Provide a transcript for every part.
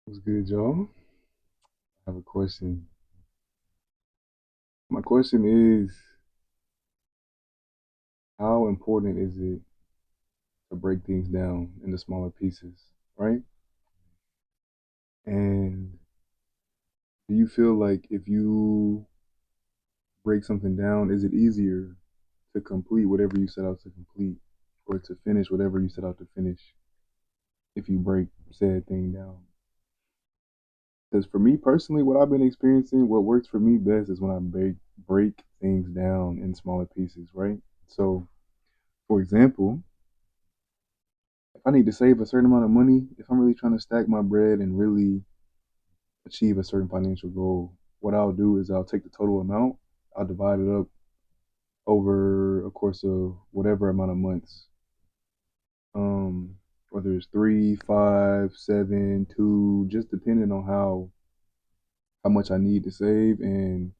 What's good, y'all? I have a question. My question is, how important is it to break things down into smaller pieces, right? And do you feel like if you break something down, is it easier to complete whatever you set out to complete or to finish whatever you set out to finish if you break said thing down? Because for me personally, what I've been experiencing, what works for me best is when I break things down in smaller pieces, right? So, for example, if I need to save a certain amount of money, if I'm really trying to stack my bread and really achieve a certain financial goal, what I'll do is I'll take the total amount, I'll divide it up over a course of whatever amount of months. Um, Whether it's 3, 5, 7, 2, just depending on how much I need to save and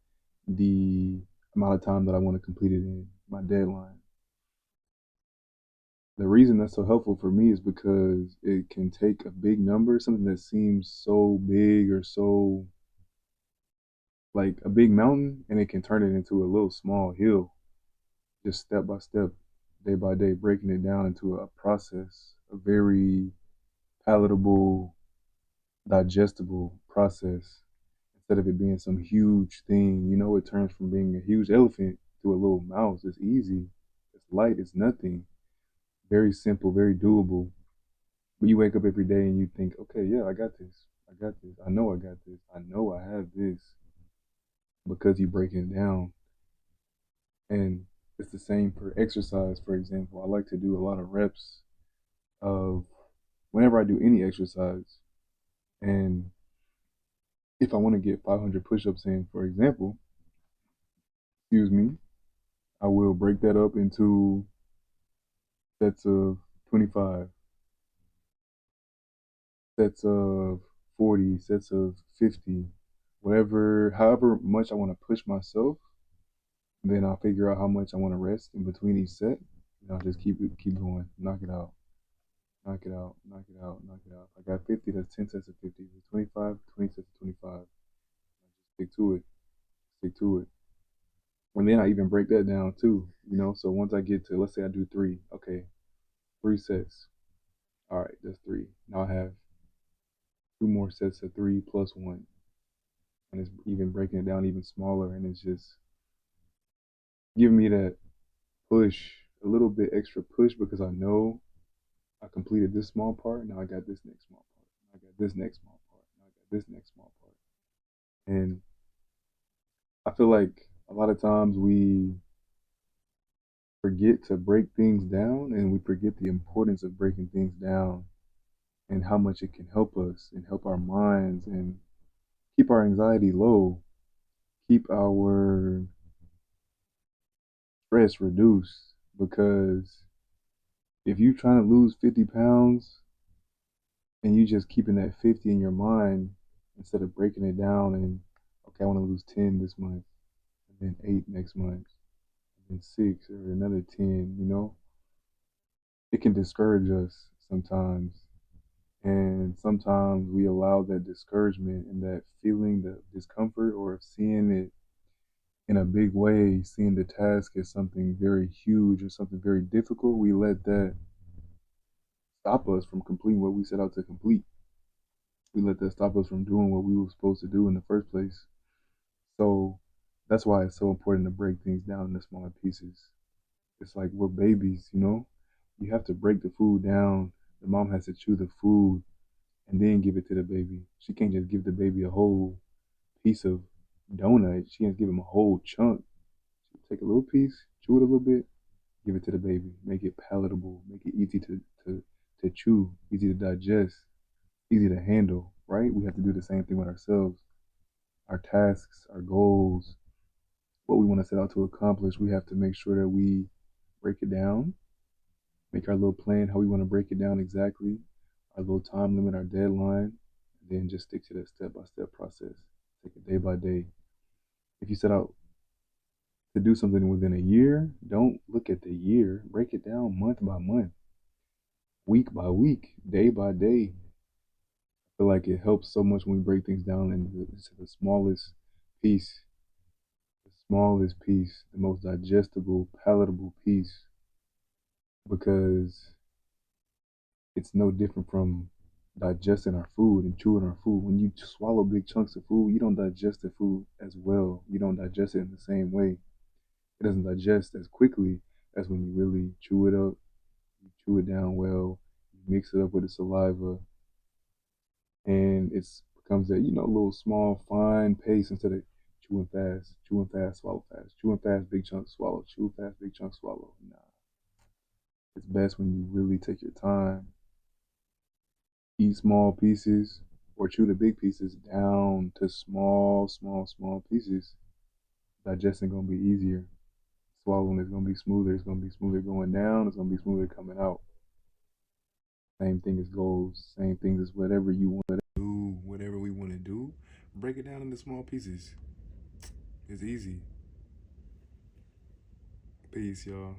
the amount of time that I want to complete it in, my deadline. The reason that's so helpful for me is because it can take a big number, something that seems so big or so like a big mountain, and it can turn it into a little small hill, just step by step, day by day, breaking it down into a process, a very palatable, digestible process. Instead of it being some huge thing, it turns from being a huge elephant to a little mouse. It's easy, it's light, it's nothing. Very simple, very doable. But you wake up every day and you think, okay, yeah, I got this. I got this. I know I got this. I know I have this because you break it down. And it's the same for exercise, for example. I like to do a lot of reps of whenever I do any exercise. And if I want to get 500 push ups in, for example, excuse me, I will break that up into sets of 25, sets of 40, sets of 50, whatever, however much I want to push myself. Then I'll figure out how much I want to rest in between each set. And I'll just keep going, knock it out, knock it out, knock it out, knock it out. If I got 50, that's 10 sets of 50. If it's 25, 20 sets of 25. I just stick to it, stick to it. And then I even break that down too. So once I get to, let's say I do three, okay, 3 sets. All right, that's three. Now I have two more sets of three plus one. And it's even breaking it down even smaller. And it's just giving me that push, a little bit extra push because I know I completed this small part. Now I got this next small part. Now I got this next small part. Now I got this next small part. And I feel like a lot of times we forget to break things down and we forget the importance of breaking things down and how much it can help us and help our minds and keep our anxiety low, keep our stress reduced. Because if you're trying to lose 50 pounds and you just keeping that 50 in your mind instead of breaking it down and, okay, I want to lose 10 this month and then 8 next month and then 6 or another 10. It can discourage us sometimes. And sometimes we allow that discouragement and that feeling, the discomfort, or of seeing it in a big way, seeing the task as something very huge or something very difficult, we let that stop us from completing what we set out to complete. We let that stop us from doing what we were supposed to do in the first place. So that's why it's so important to break things down into smaller pieces. It's like we're babies. You have to break the food down. The mom has to chew the food and then give it to the baby. She can't just give the baby a whole piece of donut. She has to give him a whole chunk. She take a little piece, chew it a little bit, give it to the baby. Make it palatable. Make it easy to chew, easy to digest, easy to handle. Right? We have to do the same thing with ourselves. Our tasks, our goals, what we want to set out to accomplish. We have to make sure that we break it down, make our little plan, how we want to break it down exactly, our little time limit, our deadline, and then just stick to that step by step process. Take it day by day. If you set out to do something within a year, don't look at the year. Break it down month by month, week by week, day by day, feel like it helps so much when we break things down into the piece, the smallest piece, the most digestible, palatable piece, because it's no different from digesting our food and chewing our food. When you swallow big chunks of food, you don't digest the food as well. You don't digest it in the same way. It doesn't digest as quickly as when you really chew it up, you chew it down well, you mix it up with the saliva, and it's becomes that little small fine paste instead of chewing fast, swallow fast, chewing fast, big chunks, swallow, chew fast, big chunks, swallow. Nah, it's best when you really take your time, eat small pieces, or chew the big pieces down to small pieces. Digesting gonna be easier. Swallowing is gonna be smoother. It's gonna be smoother going down. It's gonna be smoother coming out. Same thing as goals. Same thing as whatever you want to do, whatever we want to do. Break it down into small pieces. It's easy. Peace, y'all.